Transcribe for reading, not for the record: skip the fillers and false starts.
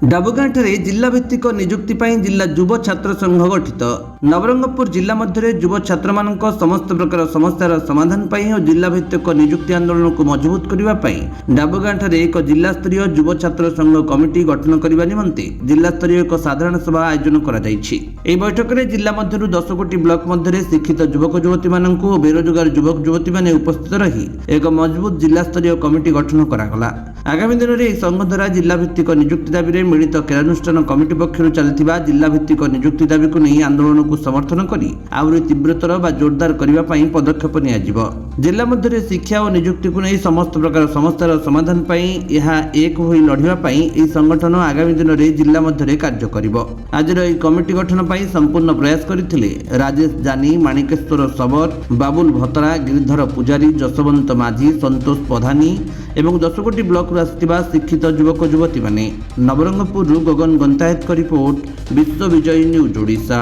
डाबुगाँठे जिला भित्तिक निजुक्ति जिला युव छात्र संघ गठित नवरंगपुर जिला मध्य युव छात्र मान समस्त प्रकार समस्यार समाधान और जिला भित्तिक निजुक्ति आंदोलन को मजबूत करने डाबुगाँठे एक जिला स्तरीय युव छात्र संघ कमिटी गठन करने निमंते जिला स्तरीय एक साधारण सभा आयोजन कर बैठक में जिला मध्य 10 कोटी ब्लॉक मध्य शिक्षित युवक युवती मान बेरोजगार युवक युवती मैंने उपस्थित रही एक मजबूत जिला स्तरीय कमिटी गठन करागला। आगामी दिन में संघ द्वारा जिला भित्तिक निजुक्ति दाबी मिलित क्रियानुष्ठान कमिटी पक्षर चलता जिला भित्तिक निजुक्ति दाबी को नहीं आंदोलन को समर्थन करी आहरी तीव्रतर व जोरदार करने पदक्षेप नियाजिब। जिला मध्य शिक्षा और निजुक्ति को नहीं समस्त प्रकार समस्यार समाधान एक हो लड़ाई संगठन आगामी दिन में जिला मध्य कार्य करिब। आज कमिटी गठन पर संपूर्ण प्रयास करथिले राजेश जानी, माणिकेश्वर सबर, बाबुल भतरा, गिरिधर पूजारी, जसवंत माझी, संतोष प्रधानी एवं 10 कोटी ब्लॉक आसिथिबा शिक्षित युवक युवती माने। नवरंगपुर गगन गंतायत रिपोर्ट, विश्व विजय न्यूज ओडिशा।